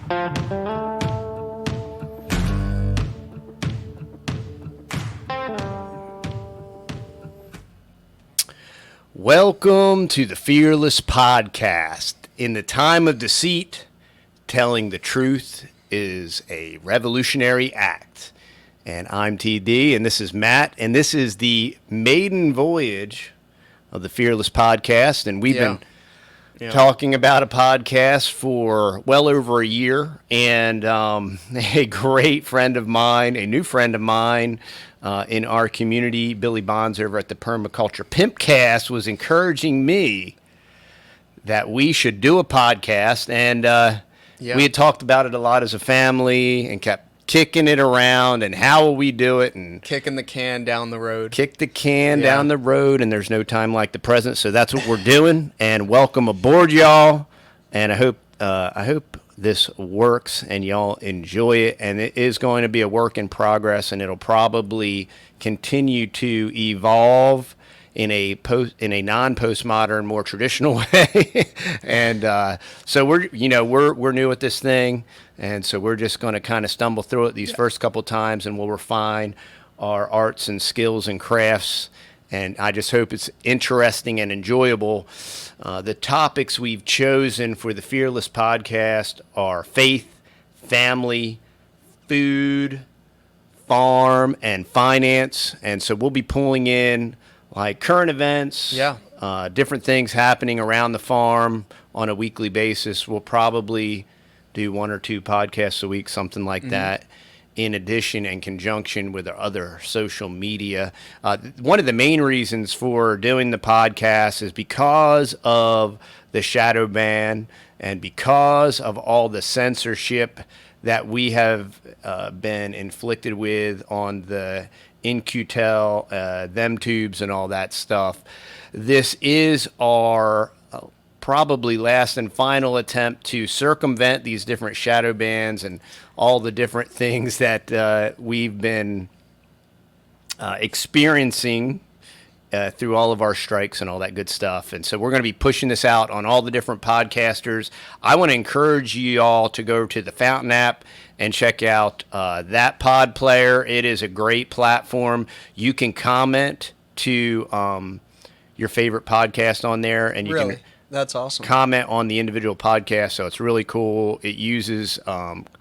Welcome to the Fearless Podcast. In the time of deceit, telling the truth is a revolutionary act. And I'm TD, and this is Matt, and this is the maiden voyage of the Fearless Podcast. And we've been talking about a podcast for well over a year. And a great friend of mine, a new friend of mine, in our community, Billy Bonds over at the Permaculture Pimpcast, was encouraging me that we should do a podcast. And we had talked about it a lot as a family and kept kicking it around and how will we do it, and kicking the can down the road. Kick the can down the road, and there's no time like the present. So that's what we're doing. And welcome aboard, y'all. And I hope this works and y'all enjoy it. And it is going to be a work in progress, and it'll probably continue to evolve in a non-postmodern, more traditional way. And so we're new at this thing, and so we're just going to kind of stumble through it these first couple times, and we'll refine our arts and skills and crafts. And I just hope it's interesting and enjoyable. The topics we've chosen for the Fearless Podcast are faith, family, food, farm, and finance. And so we'll be pulling in like current events, different things happening around the farm on a weekly basis. We'll probably do 1 or 2 podcasts a week, something like that, in addition, in conjunction with our other social media. One of the main reasons for doing the podcast is because of the shadow ban and because of all the censorship that we have been inflicted with on the In-Q-Tel, them tubes and all that stuff. This is our probably last and final attempt to circumvent these different shadow bans and all the different things that we've been experiencing through all of our strikes and all that good stuff. And so we're going to be pushing this out on all the different podcasters. I want to encourage you all to go to the Fountain app and check out that pod player. It is a great platform. You can comment to your favorite podcast on there, and you can That's awesome. comment on the individual podcast. So it's really cool. It uses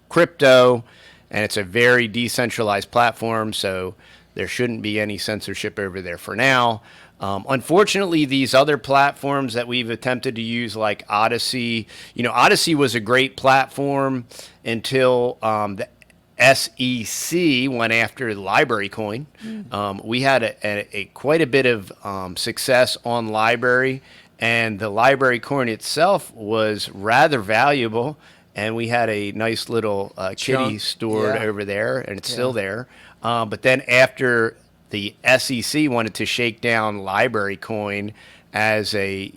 crypto, and it's a very decentralized platform, so there shouldn't be any censorship over there for now. Unfortunately, these other platforms that we've attempted to use, like Odysee, Odysee was a great platform until the SEC went after the library coin. We had quite a bit of success on library, and the library coin itself was rather valuable, and we had a nice little kitty stored over there, and it's still there. But then after the SEC wanted to shake down library coin as a,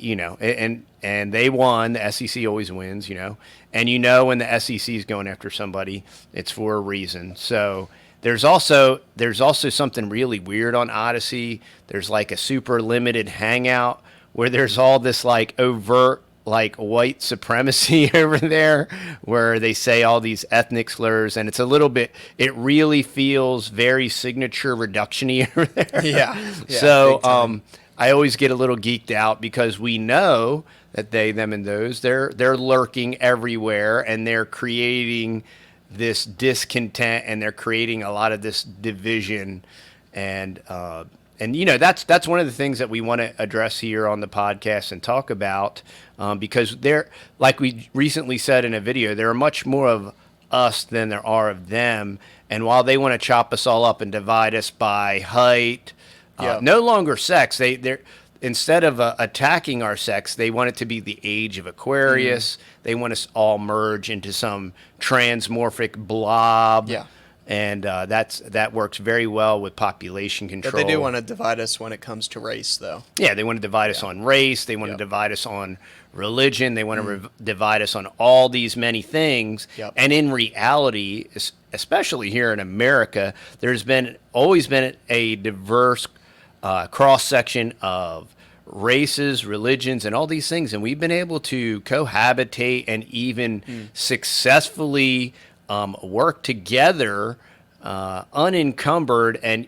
and they won. The SEC always wins, and when the SEC is going after somebody, it's for a reason. So there's also something really weird on Odysee. There's like a super limited hangout where there's all this like overt like white supremacy over there, where they say all these ethnic slurs, and it's a little bit, it really feels very signature reduction-y over there. So I always get a little geeked out because we know that they, them, and those, they're lurking everywhere, and they're creating this discontent, and they're creating a lot of this division, and that's one of the things that we want to address here on the podcast and talk about, because they're, like we recently said in a video, there are much more of us than there are of them. And while they want to chop us all up and divide us by height, no longer sex, they're instead of attacking our sex, they want it to be the age of Aquarius. They want us all merge into some transmorphic blob. And that works very well with population control. But they do want to divide us when it comes to race, though. Yeah, they want to divide us on race. They want to divide us on religion. They want to divide us on all these many things. And in reality, especially here in America, there's always been a diverse cross-section of races, religions, and all these things, and we've been able to cohabitate and even successfully work together, unencumbered, and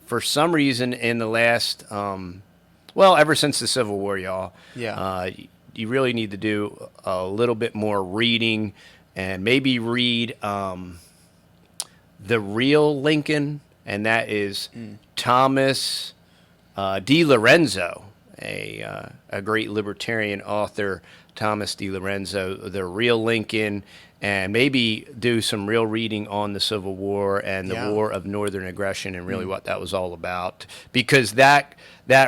for some reason in the last, ever since the Civil War, y'all, you really need to do a little bit more reading and maybe read The Real Lincoln, and that is Thomas Di Lorenzo, a great libertarian author, Thomas Di Lorenzo, The Real Lincoln, and maybe do some real reading on the Civil War and the War of Northern Aggression and really what that was all about. Because that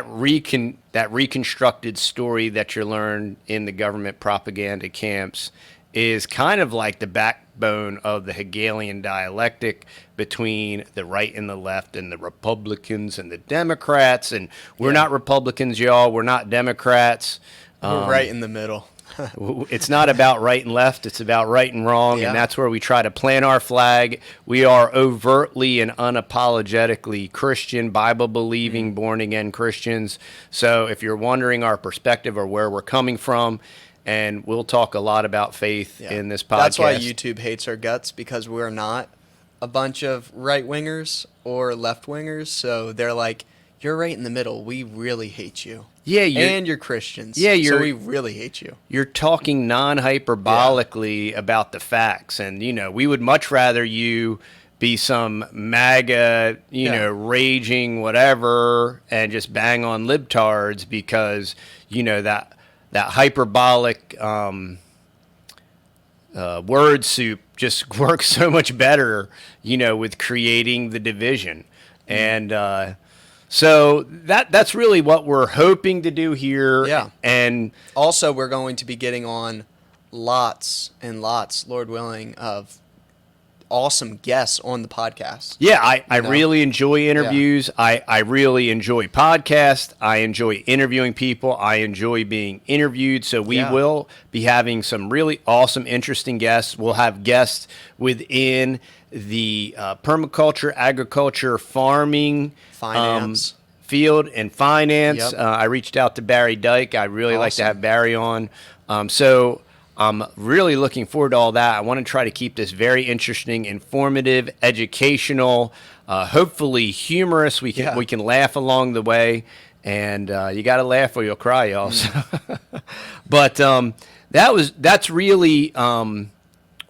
reconstructed story that you learn in the government propaganda camps is kind of like the backbone of the Hegelian dialectic between the right and the left and the Republicans and the Democrats. And we're not Republicans, y'all. We're not Democrats. We're right in the middle. It's not about right and left. It's about right and wrong. And that's where we try to plant our flag. We are overtly and unapologetically Christian, Bible-believing, born-again Christians. So if you're wondering our perspective or where we're coming from, and we'll talk a lot about faith in this podcast. That's why YouTube hates our guts, because we're not a bunch of right-wingers or left-wingers. So they're like, you're right in the middle. We really hate you. Yeah, and you're Christians. Yeah, so we really hate you. You're talking non-hyperbolically about the facts, and we would much rather you be some MAGA, raging whatever, and just bang on libtards because that hyperbolic word soup just works so much better, with creating the division. And so that's really what we're hoping to do here. Yeah. And also, we're going to be getting on lots and lots, Lord willing, of awesome guests on the podcast. Yeah, I really enjoy interviews. Yeah. I really enjoy podcasts. I enjoy interviewing people. I enjoy being interviewed. So we will be having some really awesome, interesting guests. We'll have guests within the permaculture, agriculture, farming, finance. Field and finance. Yep. I reached out to Barry Dyke. I really like to have Barry on. So I'm really looking forward to all that. I want to try to keep this very interesting, informative, educational, hopefully humorous. We can laugh along the way, and you got to laugh or you'll cry, y'all. But that's really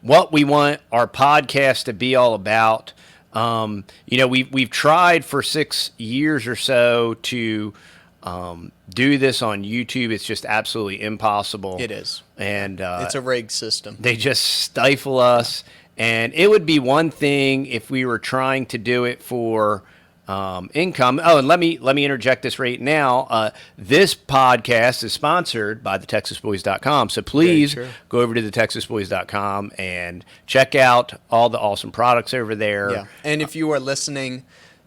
what we want our podcast to be all about. We've tried for 6 years or so to do this on YouTube. It's just absolutely impossible. It is. And it's a rigged system. They just stifle us. And it would be one thing if we were trying to do it for income. Oh, and let me interject this right now. This podcast is sponsored by the TexasBoys.com. So please go over to the TexasBoys.com and check out all the awesome products over there. Yeah. And if you are listening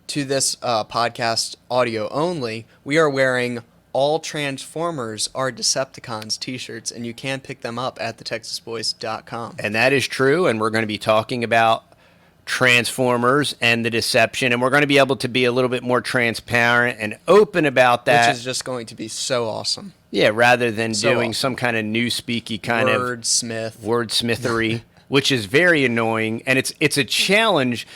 to this podcast audio only, we are wearing All Transformers Are Decepticons t-shirts, and you can pick them up at thetexasboys.com. And that is true, and we're going to be talking about Transformers and the deception, and we're going to be able to be a little bit more transparent and open about that. Which is just going to be so awesome. Yeah, rather than doing some kind of newspeaky kind of wordsmithery, which is very annoying, and it's a challenge,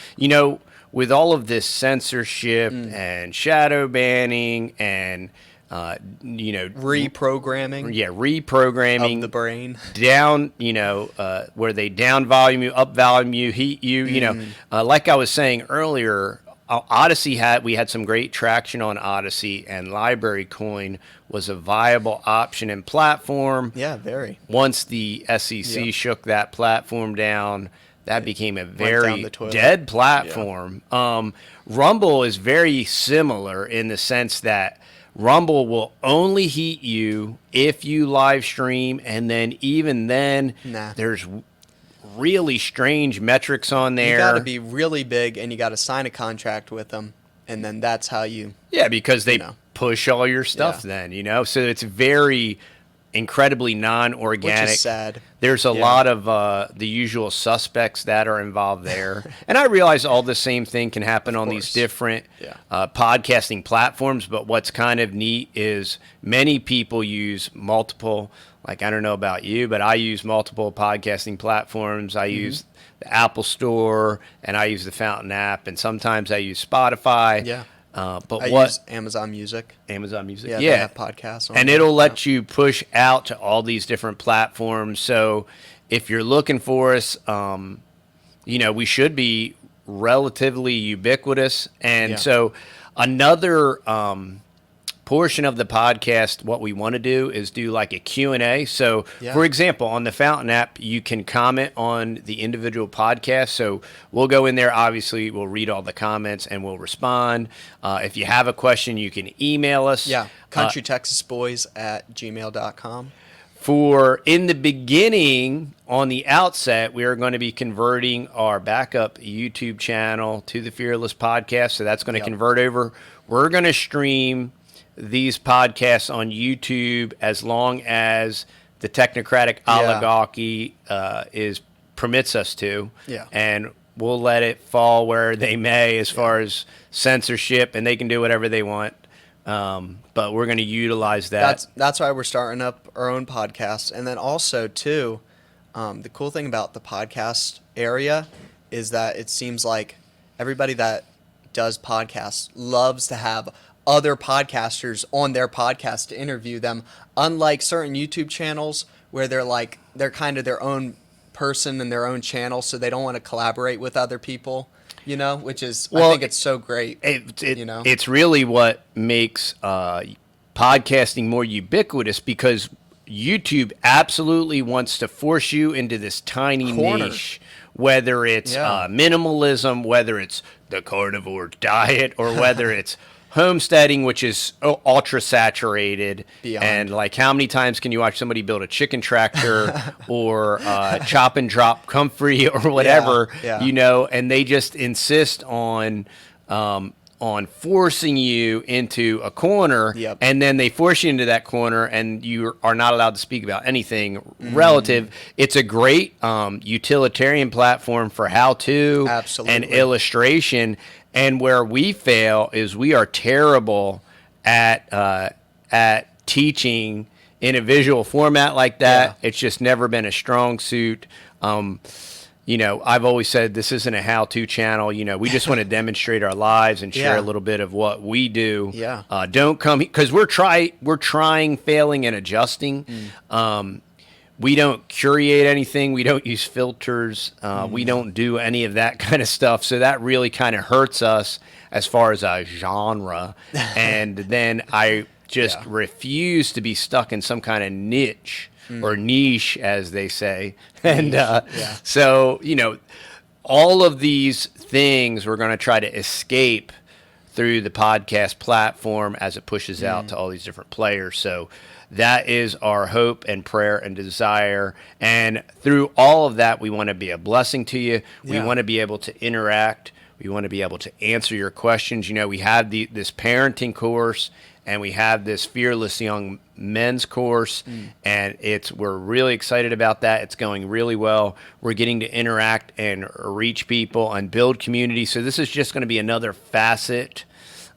with all of this censorship and shadow banning and reprogramming. Yeah, reprogramming of the brain. Down, where they down volume you, up volume you, heat you, like I was saying earlier, Odysee we had some great traction on Odysee, and Library Coin was a viable option and platform. Yeah, very. Once the SEC shook that platform down, that became a very dead platform. Yeah. Rumble is very similar in the sense that Rumble will only heat you if you live stream, and then even then, there's really strange metrics on there. You got to be really big, and you got to sign a contract with them, and then that's how you... Yeah, because they push all your stuff then, So it's very incredibly which non-organic. is sad. There's a Yeah. lot of the usual suspects that are involved there. And I realize all the same thing can happen on these course. different Yeah. podcasting platforms. But what's kind of neat is many people use multiple, like, I don't know about you, but I use multiple podcasting platforms. I use the Apple Store and I use the Fountain app. And sometimes I use Spotify. Yeah. But I what use Amazon Music. Amazon Music? Yeah, they have podcasts on and there. it'll let you push out to all these different platforms. So if you're looking for us, we should be relatively ubiquitous. And Yeah. so another portion of the podcast, what we want to do is do like a Q&A. So, Yeah. for example, on the Fountain app, you can comment on the individual podcast. So we'll go in there. Obviously, we'll read all the comments and we'll respond. If you have a question, you can email us. Yeah, countrytexasboys@gmail.com. For in the beginning, on the outset, we are going to be converting our backup YouTube channel to the Fearless Podcast. So that's going to Yep. convert over. We're going to stream these podcasts on YouTube as long as the technocratic oligarchy permits us to. Yeah. And we'll let it fall where they may as far as censorship, and they can do whatever they want. But we're going to utilize that. That's why we're starting up our own podcast. And then also, too, the cool thing about the podcast area is that it seems like everybody that does podcasts loves to have other podcasters on their podcast to interview them, unlike certain YouTube channels where they're kind of their own person and their own channel, so they don't want to collaborate with other people, which is, I think it's so great. It's really what makes podcasting more ubiquitous, because YouTube absolutely wants to force you into this tiny Corner. niche, whether it's minimalism, whether it's the carnivore diet, or whether it's homesteading, which is ultra saturated. Beyond. And like, how many times can you watch somebody build a chicken tractor or chop and drop comfrey or whatever, and they just insist on forcing you into a corner. Yep. And then they force you into that corner and you are not allowed to speak about anything relative. It's a great utilitarian platform for how-to and illustration. And where we fail is we are terrible at teaching in a visual format like that. Yeah. It's just never been a strong suit. I've always said this isn't a how-to channel. We just want to demonstrate our lives and share a little bit of what we do. Yeah. Don't come because we're trying, failing, and adjusting. We don't curate anything. We don't use filters. We don't do any of that kind of stuff. So that really kind of hurts us as far as a genre. And then I just refuse to be stuck in some kind of niche or niche, as they say. And so, all of these things we're going to try to escape through the podcast platform as it pushes out to all these different players. So that is our hope and prayer and desire. And through all of that, we want to be a blessing to you. We want to be able to interact. We want to be able to answer your questions. We have this parenting course, and we have this Fearless Young Men's course, and we're really excited about that. It's going really well. We're getting to interact and reach people and build community. So this is just going to be another facet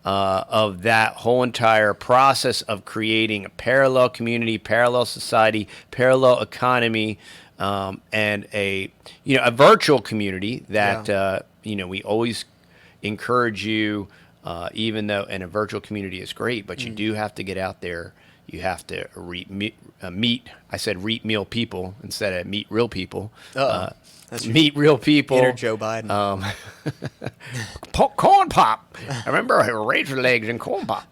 of that whole entire process of creating a parallel community, parallel society, parallel economy, and a virtual community that we always encourage you, even though in a virtual community is great, but you do have to get out there. You have to meet. I said meal people instead of meet real people. Meet real people. Inner Joe Biden. Corn pop. I remember razor legs and corn pop.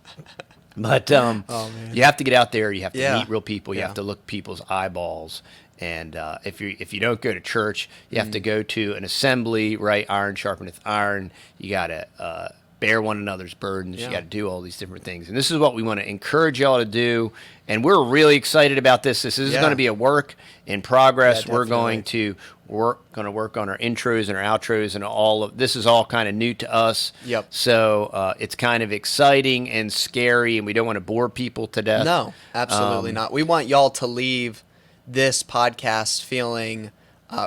But you have to get out there. You have to meet real people. You have to look people's eyeballs. And if you don't go to church, you have to go to an assembly. Right, iron sharpeneth iron. You got to bear one another's burdens. Yeah. You got to do all these different things. And this is what we want to encourage y'all to do. And we're really excited about this. This is Yeah. going to be a work in progress. Yeah, We're going definitely. to work on our intros and our outros and all of this is all kind of new to us. Yep. So it's kind of exciting and scary, and we don't want to bore people to death. No, absolutely not. We want y'all to leave this podcast feeling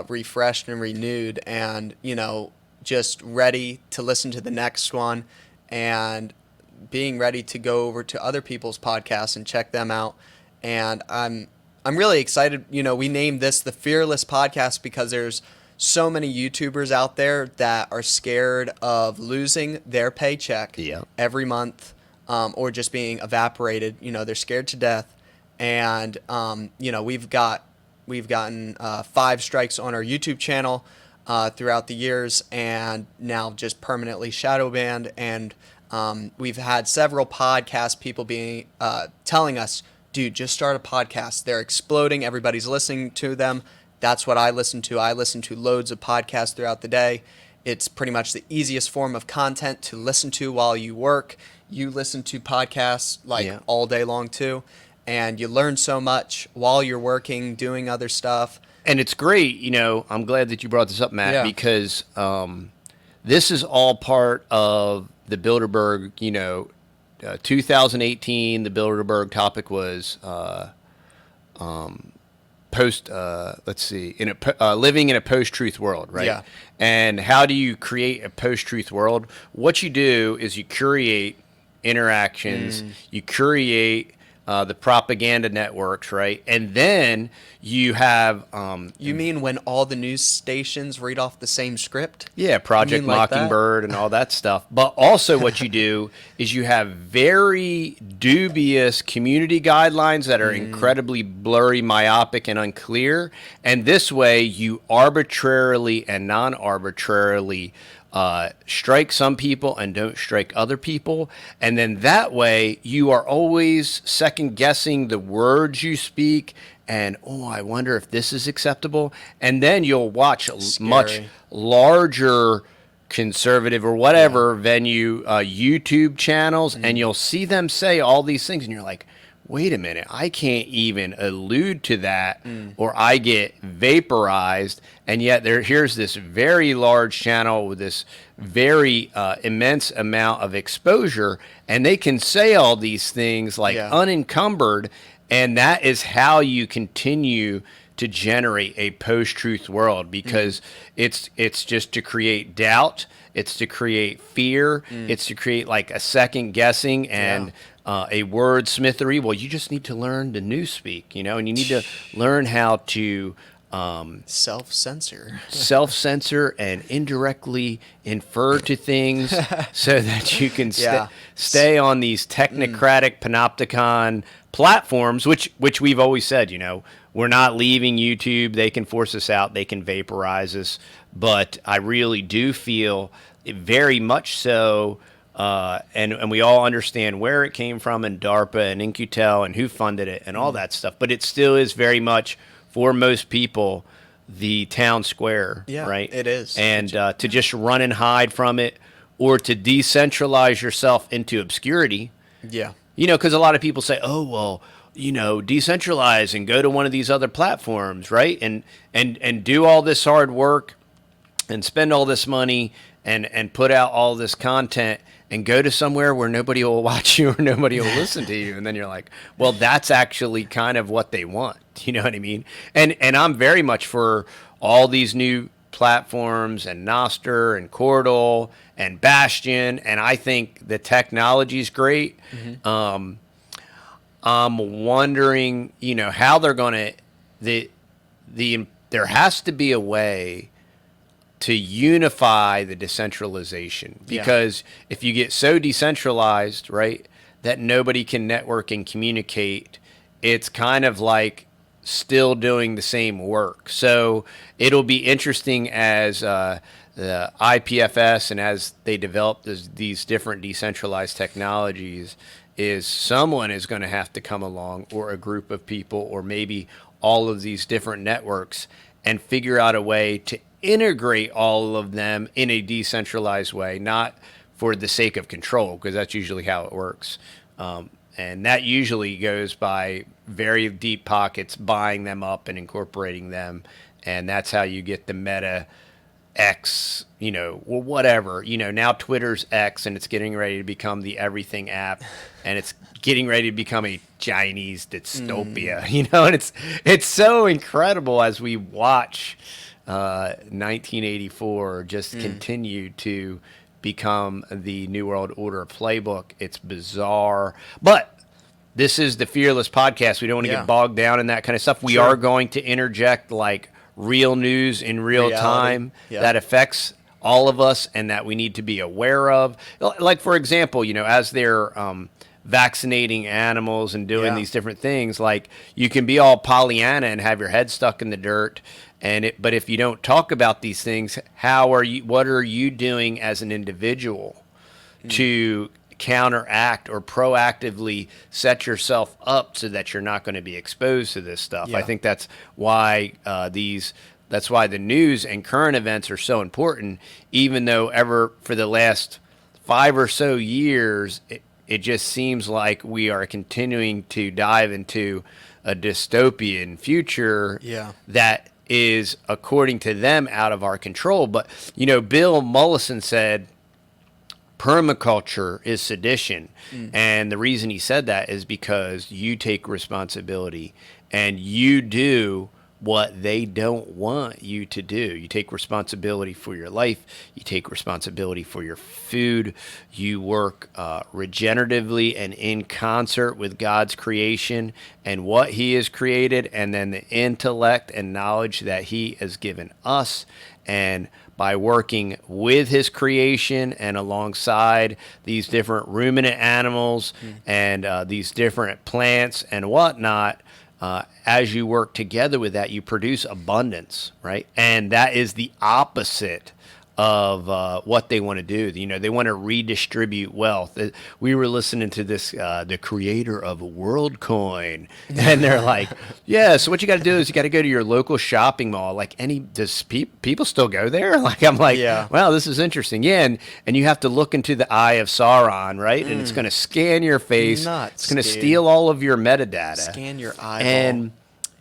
refreshed and renewed, and just ready to listen to the next one, and being ready to go over to other people's podcasts and check them out. And I'm really excited. We named this the Fearless Podcast because there's so many YouTubers out there that are scared of losing their paycheck every month, or just being evaporated. They're scared to death. And we've gotten 5 strikes on our YouTube channel throughout the years, and now just permanently shadow banned. And we've had several podcast people being telling us, dude, just start a podcast. They're exploding. Everybody's listening to them. That's what I listen to. I listen to loads of podcasts throughout the day. It's pretty much the easiest form of content to listen to while you work. You listen to podcasts all day long too, and you learn so much while you're working, doing other stuff. And it's great, I'm glad that you brought this up, Matt, because this is all part of the Bilderberg, 2018, the Bilderberg topic was living in a post-truth world, right? Yeah. And how do you create a post-truth world? What you do is you curate interactions, you curate the propaganda networks, right? And then you have... you mean when all the news stations read off the same script? Yeah, Project Mockingbird and all that stuff. But also what you do is you have very dubious community guidelines that are incredibly blurry, myopic, and unclear. And this way you arbitrarily and non-arbitrarily strike some people and don't strike other people. And then that way you are always second guessing the words you speak. And, I wonder if this is acceptable. And then you'll watch much larger conservative or whatever venue YouTube channels, and you'll see them say all these things. And you're like, wait a minute, I can't even allude to that or I get vaporized. And yet here's this very large channel with this very immense amount of exposure, and they can say all these things unencumbered. And that is how you continue to generate a post-truth world, because it's just to create doubt, it's to create fear, it's to create a second guessing and a wordsmithery. Well, you just need to learn the newspeak, and you need to learn how to self-censor and indirectly infer to things so that you can stay on these technocratic panopticon platforms, which we've always said, we're not leaving YouTube. They can force us out. They can vaporize us. But I really do feel very much so, and we all understand where it came from, and DARPA and In-Q-Tel and who funded it and all that stuff. But it still is very much, for most people, the town square, right? It is. And to just run and hide from it, or to decentralize yourself into obscurity. Yeah. Because a lot of people say, decentralize and go to one of these other platforms, right? And do all this hard work and spend all this money and put out all this content and go to somewhere where nobody will watch you or nobody will listen to you. And then you're like, well, that's actually kind of what they want. You know what I mean? And I'm very much for all these new platforms and Nostr and Cordal and Bastion, and I think the technology is great. I'm wondering, how they're going to there has to be a way to unify the decentralization, because if you get so decentralized, right, that nobody can network and communicate, it's kind of like still doing the same work. So it'll be interesting as the IPFS and as they develop these different decentralized technologies, is someone is going to have to come along, or a group of people, or maybe all of these different networks, and figure out a way to integrate all of them in a decentralized way, not for the sake of control, because that's usually how it works. And that usually goes by very deep pockets buying them up and incorporating them. And that's how you get the meta X, whatever. Now Twitter's X, and it's getting ready to become the everything app, and it's getting ready to become a Chinese dystopia, and it's so incredible as we watch 1984 just continue to become the New World Order playbook. It's bizarre, but this is the Fearless Podcast. We don't want to get bogged down in that kind of stuff. We are going to interject like real news in real time that affects all of us and that we need to be aware of. Like, for example, as they're vaccinating animals and doing these different things, like you can be all Pollyanna and have your head stuck in the dirt. But if you don't talk about these things, what are you doing as an individual to counteract or proactively set yourself up so that you're not going to be exposed to this stuff? I think that's why that's why the news and current events are so important, even though for the last 5 or so years, it just seems like we are continuing to dive into a dystopian future that is, according to them, out of our control. But, Bill Mollison said permaculture is sedition. And the reason he said that is because you take responsibility and you do what they don't want you to do. You take responsibility for your life. You take responsibility for your food. You work regeneratively and in concert with God's creation and what he has created, and then the intellect and knowledge that he has given us. And by working with his creation and alongside these different ruminant animals and these different plants and whatnot, as you work together with that, you produce abundance, right? And that is the opposite of what they want to do. They want to redistribute wealth. We were listening to this, the creator of WorldCoin, and they're like, yeah, so what you got to do is you got to go to your local shopping mall. Like, does people still go there? Like, I'm like, wow, this is interesting. Yeah, and you have to look into the eye of Sauron, right? And it's going to scan your face. It's going to steal all of your metadata. Scan your eyeball.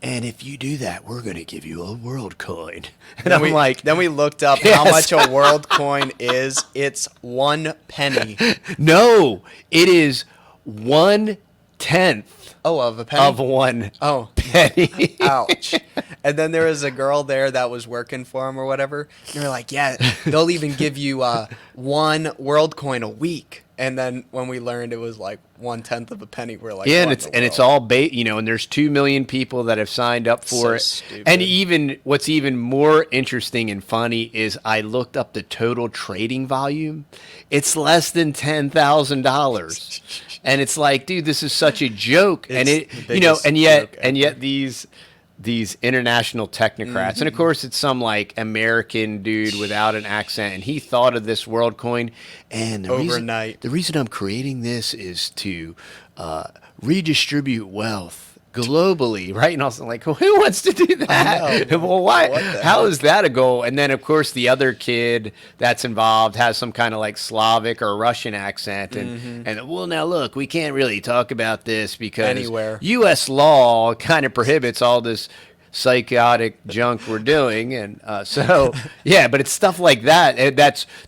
And if you do that, we're going to give you a WorldCoin. And then we looked up how much a WorldCoin is. It's 1 penny. No, it is 1/10. Oh, of a penny? Of 1 penny. Ouch. And then there was a girl there that was working for him or whatever. And they were like, yeah, they'll even give you 1 WorldCoin a week. And then when we learned it was like 1/10 of a penny, we're like, yeah, and it's all and there's 2 million people that have signed up for it. Stupid. And what's even more interesting and funny is I looked up the total trading volume. It's less than $10,000, and it's like, dude, this is such a joke. And yet these international technocrats, and of course it's some like American dude without an accent, and he thought of this WorldCoin, and the reason I'm creating this is to redistribute wealth globally, right? And also like, well, who wants to do that? Well, why? How is that a goal? And then of course the other kid that's involved has some kind of like Slavic or Russian accent, and well, now look, we can't really talk about this because U.S. law kind of prohibits all this psychotic junk we're doing, and so yeah, but it's stuff like that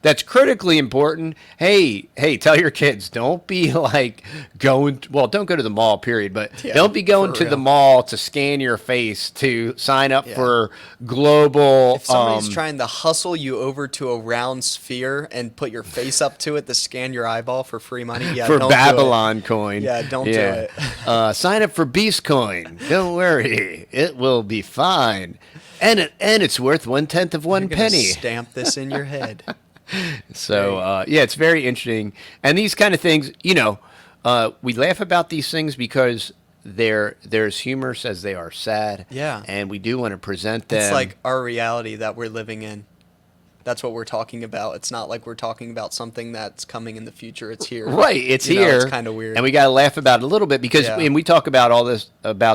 that's critically important. Hey, tell your kids, don't be like don't go to the mall, period, but don't be going to the mall to scan your face to sign up for global. If somebody's trying to hustle you over to a round sphere and put your face up to it to scan your eyeball for free money, for Babylon coin, don't do it. Sign up for Beast Coin. Don't worry, it will be fine, and it's worth 1/10 of 1 penny. Stamp this in your head. So it's very interesting, and these kind of things, we laugh about these things because there's humorous as they are sad. Yeah, and we do want to present them. It's like our reality that we're living in. That's what we're talking about. It's not like we're talking about something that's coming in the future. It's here. Right, it's You know, here. it's kind of weird. And we got to laugh about it a little bit because, Yeah. and we talk about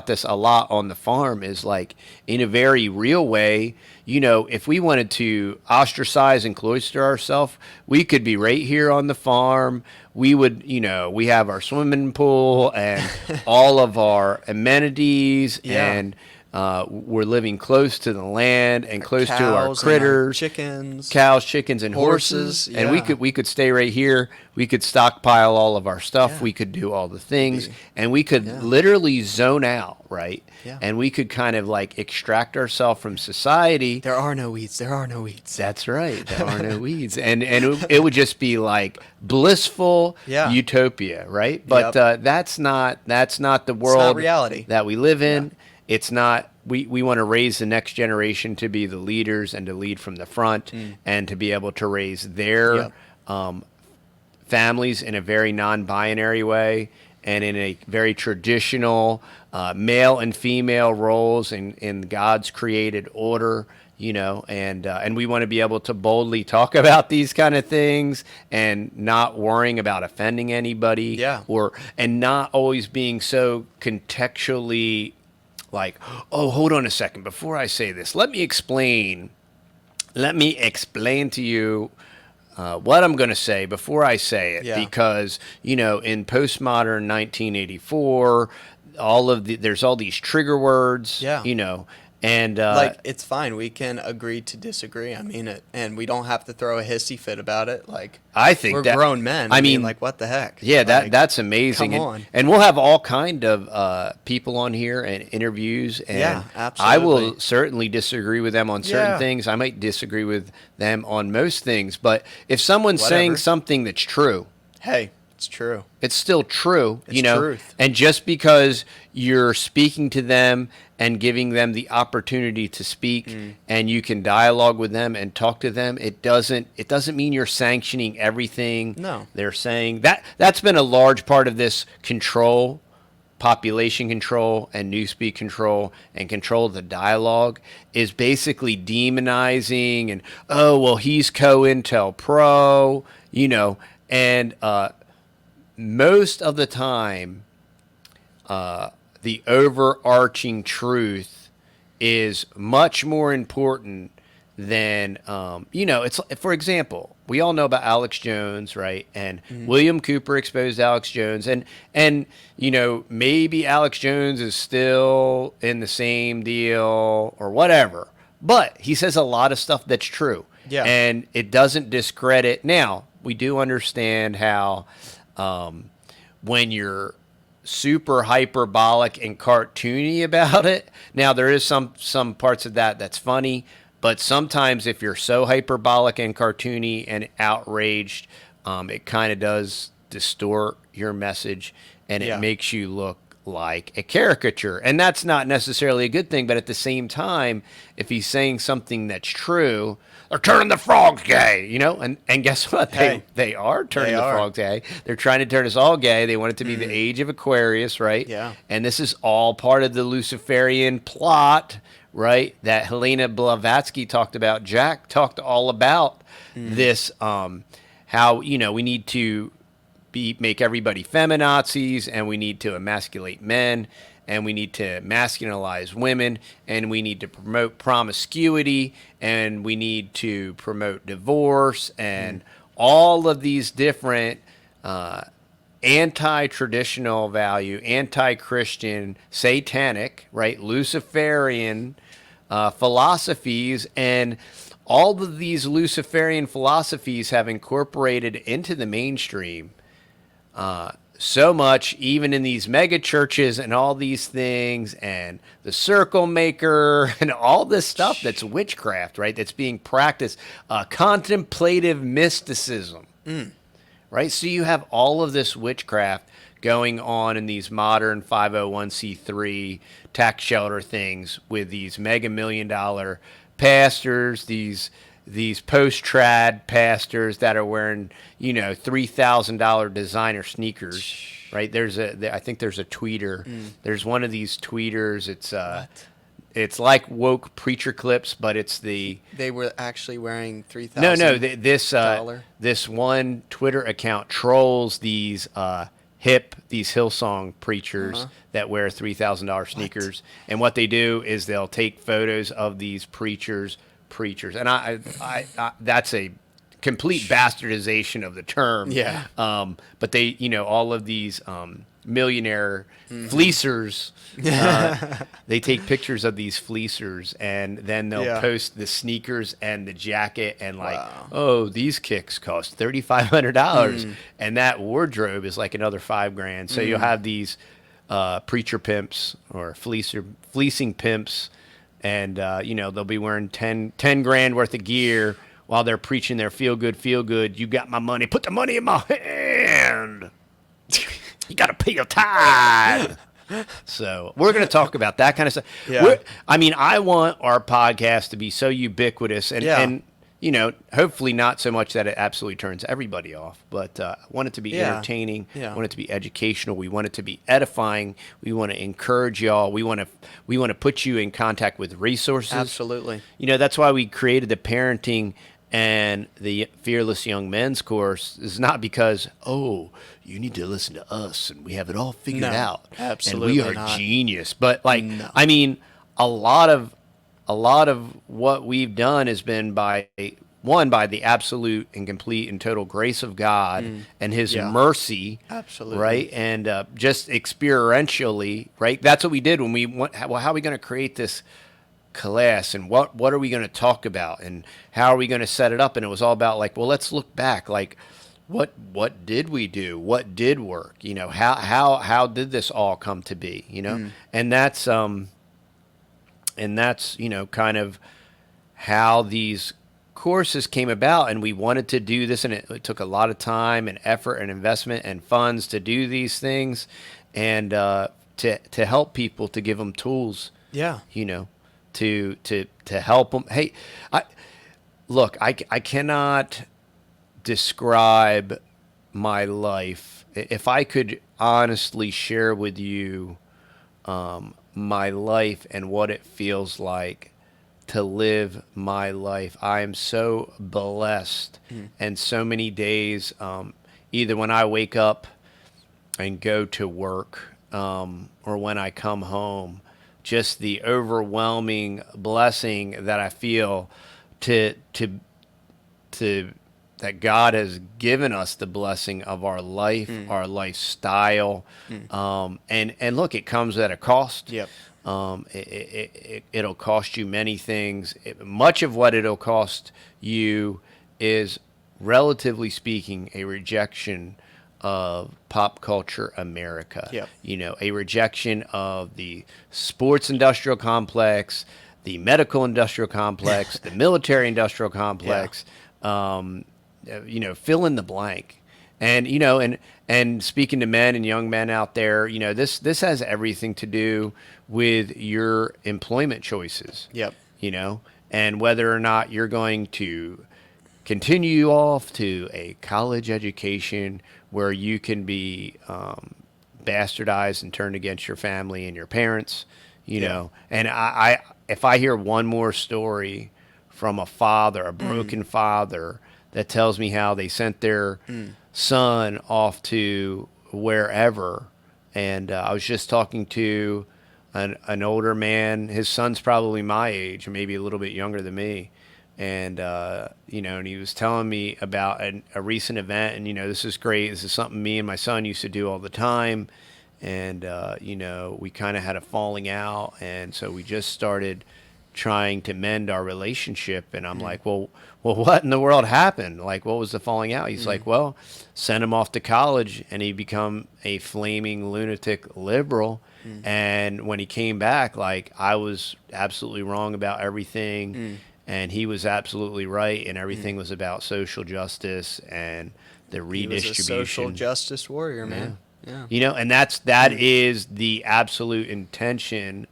this a lot on the farm, is like in a very real way. You know, if we wanted to ostracize and cloister ourselves, we could be right here on the farm. We would, you know, we have our swimming pool and all of our amenities, Yeah. and we're living close to the land and close to our Cows and our critters, chickens. cows, chickens, and horses. Horses, And we yeah. could stay right here. We could stockpile all of our stuff. Yeah. We could do all the things, Be- and we could yeah. literally zone out, right? Yeah. And we could kind of like extract ourselves from society. There are no weeds. There are no weeds. That's right. There are no weeds, and it would just be like blissful Yeah. utopia, right? But Yep. that's not the world reality. that we live in. It's not. We want to raise the next generation to be the leaders and to lead from the front, and to be able to raise their Yep. families in a very non-binary way and in a very traditional male and female roles in God's created order, you know, and we want to be able to boldly talk about these kind of things and not worrying about offending anybody, Yeah. and not always being so contextually like, oh, hold on a second, before I say this, let me explain to you what I'm going to say before I say it, Yeah. because, you know, in postmodern 1984, there's all these trigger words, Yeah. you know, and Like, it's fine. We can agree to disagree. I mean it. And we don't have to throw a hissy fit about it. Like, I think we're that- grown men. I mean, like, what the heck? yeah, Like, that's amazing. come And, on. and we'll have all kind of people on here and interviews. And Yeah, I will absolutely. certainly disagree with them on certain Yeah. things. I might disagree with them on most things. But if someone's saying Whatever. something that's true, Hey, it's true. it's still true, you It's know. truth. And just because you're speaking to them and giving them the opportunity to speak, and you can dialogue with them and talk to them, it doesn't mean you're sanctioning everything No. they're saying. That's been a large part of this control, population control and newspeak control and control of the dialogue, is basically demonizing and, oh, well, he's COINTELPRO, you know, and most of the time, the overarching truth is much more important than, you know, it's, for example, we all know about Alex Jones, right? And William Cooper exposed Alex Jones, and you know, maybe Alex Jones is still in the same deal or whatever, but he says a lot of stuff that's true. Yeah. And it doesn't discredit. Now, we do understand how when you're super hyperbolic and cartoony about it, now there is some parts of that's funny, but sometimes if you're so hyperbolic and cartoony and outraged, it kind of does distort your message, and Yeah. it makes you look like a caricature. And that's not necessarily a good thing, but at the same time, if he's saying something that's true, they're turning the frogs gay, you know? And guess what? Hey. They are turning They the are. frogs gay. They're trying to turn us all gay. They want it to be the age of Aquarius, right? Yeah. And this is all part of the Luciferian plot, right? That Helena Blavatsky talked about. Jack talked all about this, how, you know, we need to make everybody feminazis, and we need to emasculate men, and we need to masculinize women, and we need to promote promiscuity, and we need to promote divorce, and all of these different anti-traditional value, anti-Christian, satanic, right, Luciferian philosophies. And all of these Luciferian philosophies have incorporated into the mainstream so much, even in these mega churches and all these things, and the circle maker and all this stuff that's witchcraft, right? That's being practiced, contemplative mysticism, right? So you have all of this witchcraft going on in these modern 501c3 tax shelter things with these mega $1 million pastors, these post-trad pastors that are wearing, you know, $3,000 designer sneakers, right? I think there's a tweeter. There's one of these tweeters. It's it's like woke preacher clips, but it's the They were actually wearing no. $3,000. This one Twitter account trolls these these Hillsong preachers that wear $3,000 sneakers, and what they do is they'll take photos of these preachers, and I that's a complete bastardization of the term. Yeah. But they, all of these millionaire fleecers, they take pictures of these fleecers and then they'll post the sneakers and the jacket and like, oh, these kicks cost $3,500 and that wardrobe is like another $5,000. So you'll have these preacher pimps or fleecing pimps, and they'll be wearing 10 grand worth of gear while they're preaching their feel good. You got my money. Put the money in my hand. You got to pay your tithe. So we're going to talk about that kind of stuff. Yeah. I want our podcast to be so ubiquitous and hopefully not so much that it absolutely turns everybody off, but I want it to be entertaining. I want it to be educational. We want it to be edifying. We want to encourage y'all. We want to put you in contact with resources. Absolutely. That's why we created the parenting and the Fearless Young Men's course. Is not because, you need to listen to us and we have it all figured out. Absolutely. And we are not. Genius. But a lot of what we've done has been by the absolute and complete and total grace of God and his mercy. Absolutely. Right. And just experientially, right. That's what we did when we went, how are we going to create this class and what are we going to talk about and how are we going to set it up? And it was all about like, well, let's look back. Like what did we do? What did work? How did this all come to be, and that's kind of how these courses came about. And we wanted to do this, and it took a lot of time and effort and investment and funds to do these things and to help people, to give them tools, to help them. Hey, I cannot describe my life. If I could honestly share with you my life and what it feels like to live my life, I am so blessed. And so many days, either when I wake up and go to work or when I come home, just the overwhelming blessing that I feel to that God has given us, the blessing of our life, our lifestyle. And look, it comes at a cost. Yep. It'll cost you many things. Much of what it'll cost you is, relatively speaking, a rejection of pop culture America. Yep. A rejection of the sports industrial complex, the medical industrial complex, the military industrial complex, fill in the blank. And, and speaking to men and young men out there, this has everything to do with your employment choices. Yep. And whether or not you're going to continue off to a college education where you can be bastardized and turned against your family and your parents, and if I hear one more story from a father, a broken father, that tells me how they sent their son off to wherever, and I was just talking to an older man. His son's probably my age, or maybe a little bit younger than me. And, and he was telling me about a recent event, and, this is great. This is something me and my son used to do all the time. And, we kind of had a falling out. And so we just started trying to mend our relationship. And I'm like, well, what in the world happened? Like, what was the falling out? He's like, well, sent him off to college and he become a flaming lunatic liberal. And when he came back, like, I was absolutely wrong about everything. And he was absolutely right, and everything was about social justice and the redistribution. He was a social justice warrior, man. Yeah. And that is the absolute intention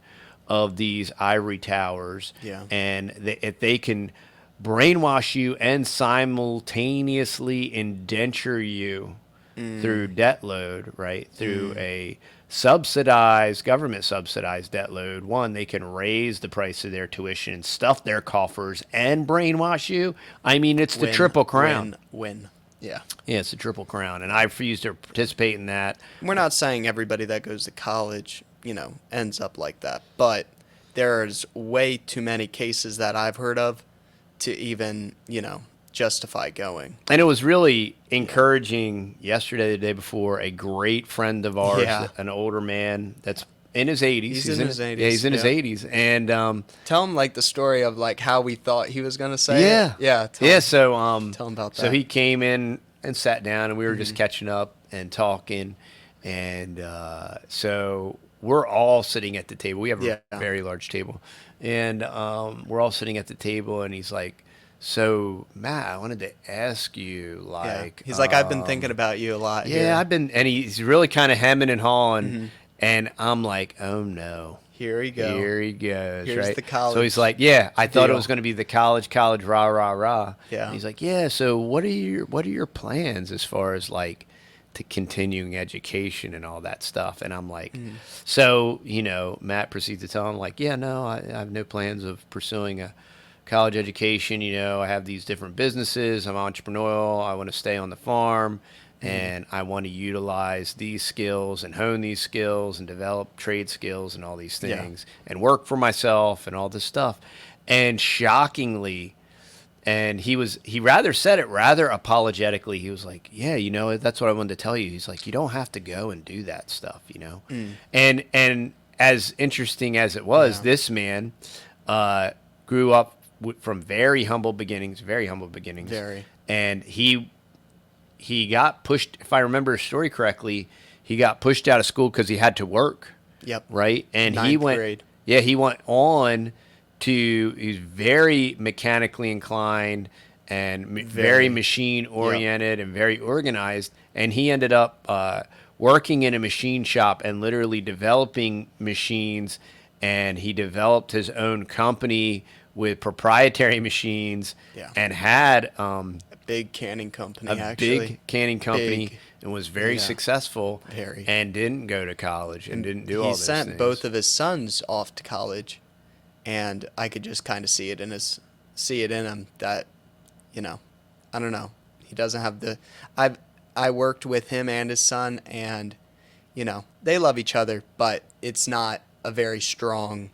of these ivory towers. Yeah. And if they can brainwash you and simultaneously indenture you through debt load, right? Through a government subsidized debt load, one, they can raise the price of their tuition, stuff their coffers, and brainwash you. I mean, it's the Win, triple crown. win. Yeah. Yeah, it's the triple crown, and I refuse to participate in that. We're not saying everybody that goes to college, ends up like that, but there's way too many cases that I've heard of to even, justify going. And it was really encouraging yesterday, the day before, a great friend of ours, Yeah. an older man that's in his 80s. He's in his 80s. Yeah, he's in his Yeah. 80s. And Tell him the story of how we thought he was gonna say yeah. it. Yeah. So tell him about so that. he came in and sat down, and we were just catching up and talking. And so we're all sitting at the table. We have a very large table. And we're all sitting at the table, and he's like, so, Matt, I wanted to ask you, He's like, I've been thinking about you a lot. Yeah, here. I've been, and he's really kind of hemming and hawing, and I'm like, oh no, Here he goes. here he goes, Here's right? the college So he's like, yeah, I thought it deal. was going to be the college, rah, rah, rah. Yeah. And he's like, yeah. So, what are your plans as far as to continuing education and all that stuff? And I'm like, so Matt proceeds to tell him yeah, no, I have no plans of pursuing a college education. I have these different businesses. I'm entrepreneurial. I want to stay on the farm, and I want to utilize these skills and hone these skills and develop trade skills and all these things and work for myself and all this stuff. And shockingly, and he rather said it rather apologetically. He was like, yeah, that's what I wanted to tell you. He's like, you don't have to go and do that stuff, And as interesting as it was, this man grew up from very humble beginnings. Very. And he got pushed, if I remember his story correctly, he got pushed out of school because he had to work. Yep. Right? And Ninth he went grade. Yeah, he went on to, he's very mechanically inclined and very machine oriented and very organized, and he ended up working in a machine shop and literally developing machines, and he developed his own company with proprietary machines and had a big canning company, big canning company, Big. and was very successful. Very. And didn't go to college and didn't do all He those sent things. both of his sons off to college, and I could just kind of see it in him that, I don't know. He doesn't have I worked with him and his son, and, they love each other, but it's not a very strong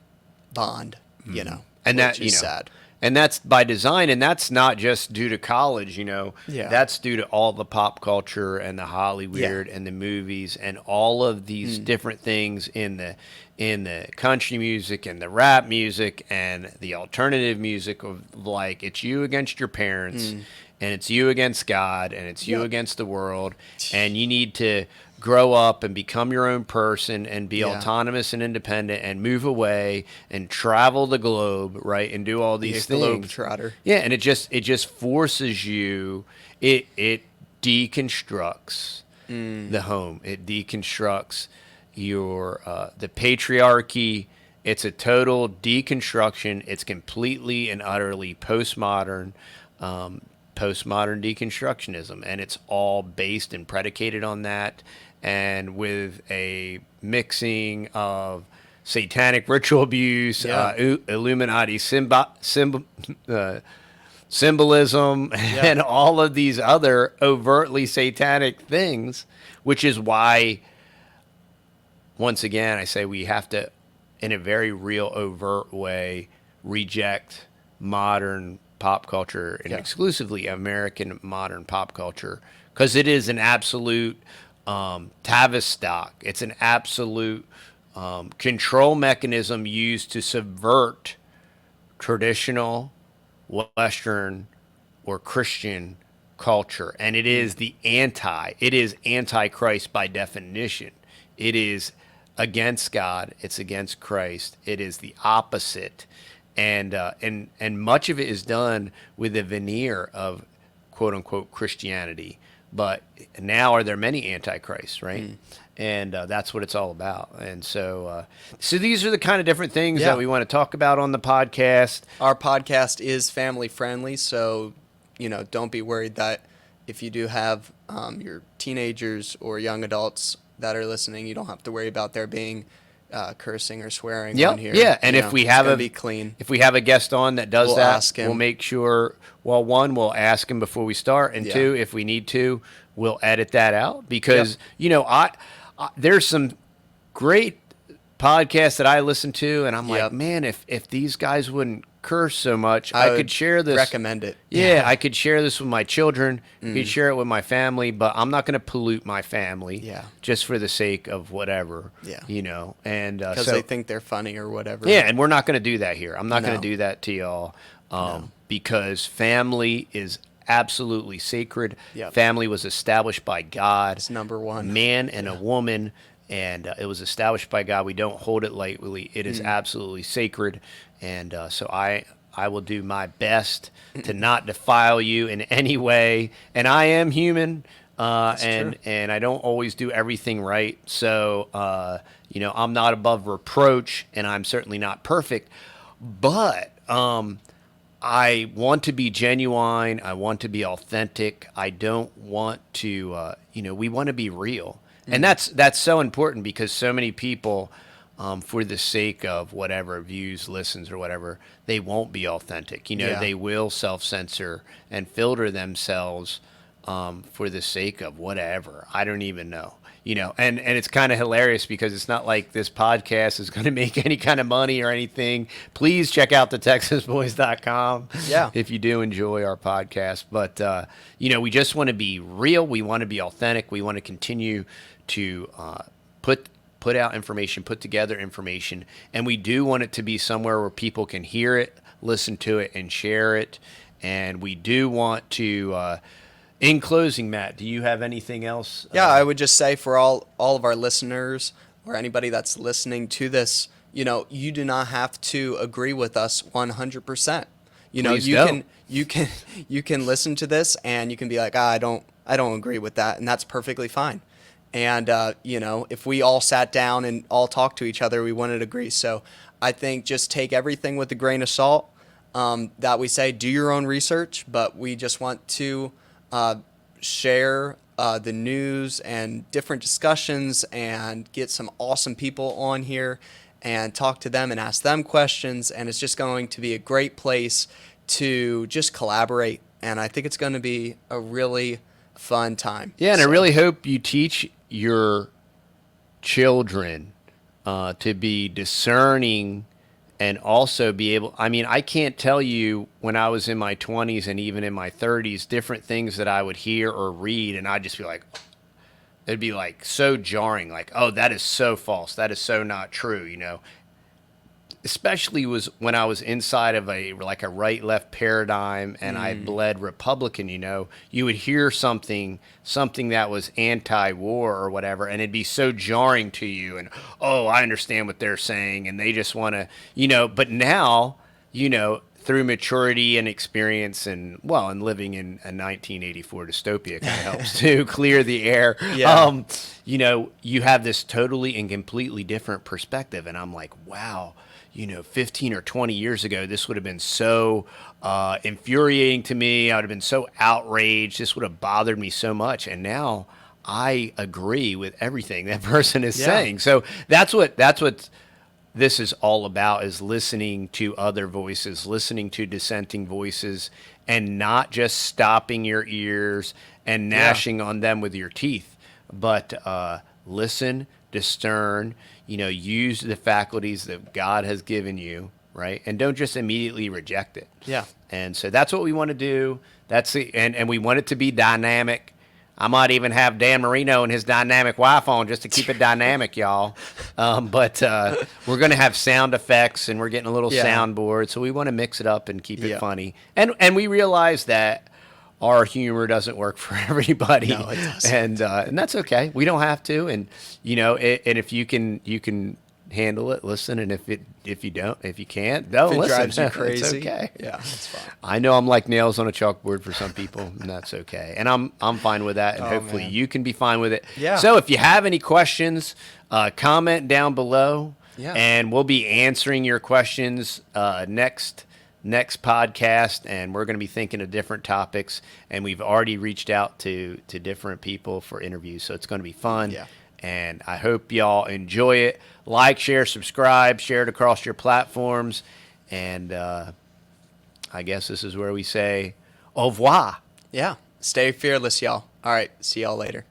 bond, And which that, is sad. And that's by design, and that's not just due to college, Yeah. That's due to all the pop culture and the Hollywood and the movies and all of these different things in the country music and the rap music and the alternative music of it's you against your parents and it's you against God and it's you against the world, and you need to grow up and become your own person and be autonomous and independent and move away and travel the globe, right? And do all these things. Globetrotter. Yeah, and it just forces you. It deconstructs the home. It deconstructs your the patriarchy. It's a total deconstruction. It's completely and utterly postmodern deconstructionism, and it's all based and predicated on that, and with a mixing of satanic ritual abuse, Illuminati symbolism, and all of these other overtly satanic things, which is why, once again, I say we have to, in a very real, overt way, reject modern pop culture and exclusively American modern pop culture, because it is an absolute Tavistock. It's an absolute control mechanism used to subvert traditional Western or Christian culture, and it is anti-Christ by definition. It is against God. It's against Christ. It is the opposite. And much of it is done with a veneer of quote unquote Christianity. But now are there many antichrists, right? And that's what it's all about. And so these are the kind of different things that we want to talk about on the podcast. Our podcast is family friendly, so don't be worried that if you do have your teenagers or young adults that are listening, you don't have to worry about there being cursing or swearing Yep. on here. Yeah, and if we have be clean. if we have a guest on that does We'll that, ask him. we'll make sure. Well, one, we'll ask him before we start, and Yeah. two, if we need to, we'll edit that out because I there's some great podcasts that I listen to, and I'm like, Yep. man, if these guys wouldn't curse so much, I I would could share this. recommend it. Yeah, I could share this with my children. Could share it with my family, but I'm not going to pollute my family. Yeah. Just for the sake of whatever. Yeah. And Because so they think they're funny or whatever. yeah, and we're not going to do that here. I'm not going No. to do that to y'all because family is absolutely sacred. Yep. Family was established by God. It's number one. Man and a woman, and it was established by God. We don't hold it lightly. It Mm. is absolutely sacred, and so I will do my best to not defile you in any way. And I am human, and I don't always do everything right. So I'm not above reproach, and I'm certainly not perfect. But I want to be genuine. I want to be authentic. I don't want to, we want to be real. And that's so important because so many people, for the sake of whatever views, listens, or whatever, they won't be authentic. Yeah. They will self-censor and filter themselves for the sake of whatever. I don't even know. And it's kind of hilarious because it's not like this podcast is going to make any kind of money or anything. Please check out the TexasBoys.com if you do enjoy our podcast. But, we just want to be real. We want to be authentic. We want to continue to put out information, put together information. And we do want it to be somewhere where people can hear it, listen to it, and share it. And we do want to... in closing, Matt, do you have anything else? Yeah, I would just say for all of our listeners or anybody that's listening to this, you do not have to agree with us 100%. Please you don't. you can listen to this and you can be like, I don't agree with that, and that's perfectly fine. And if we all sat down and all talked to each other, we wouldn't agree. So I think just take everything with a grain of salt. That we say, do your own research, but we just want to share the news and different discussions and get some awesome people on here and talk to them and ask them questions. And it's just going to be a great place to just collaborate. And I think it's going to be a really fun time. Yeah, and I really hope you teach your children to be discerning and also be able, I can't tell you when I was in my 20s and even in my 30s, different things that I would hear or read, and I'd just be like, it'd be like so jarring, like, oh, that is so false. That is so not true, Especially was when I was inside of a right-left paradigm and I bled Republican, you would hear something that was anti-war or whatever, and it'd be so jarring to you. And, oh, I understand what they're saying, and they just want to, but now, through maturity and experience and living in a 1984 dystopia kind of helps to clear the air. Yeah. You have this totally and completely different perspective. And I'm like, wow, 15 or 20 years ago, this would have been so infuriating to me. I would have been so outraged. This would have bothered me so much. And now I agree with everything that person is saying. So that's what this is all about, is listening to other voices, listening to dissenting voices, and not just stopping your ears and gnashing on them with your teeth, but listen, discern, use the faculties that God has given you, right? And don't just immediately reject it. Yeah. And so that's what we want to do. And we want it to be dynamic. I might even have Dan Marino and his dynamic Wi-Fi just to keep it dynamic, y'all. But we're going to have sound effects, and we're getting a little soundboard. So we want to mix it up and keep it funny. And we realize that our humor doesn't work for everybody. No, it doesn't. And that's okay. We don't have to. And and if you can handle it, listen. And if you can't, don't If it listen. drives you crazy, It's okay. yeah, it's fine. I know I'm like nails on a chalkboard for some people, and that's okay. And I'm fine with that, and hopefully man. you can be fine with it. Yeah. So if you have any questions, comment down below, and we'll be answering your questions next podcast, and we're going to be thinking of different topics, and we've already reached out to different people for interviews, so it's going to be fun. Yeah. And I hope y'all enjoy it. Like, share, subscribe, share it across your platforms. And I guess this is where we say au revoir. Yeah. Stay fearless, y'all. All right. See y'all later.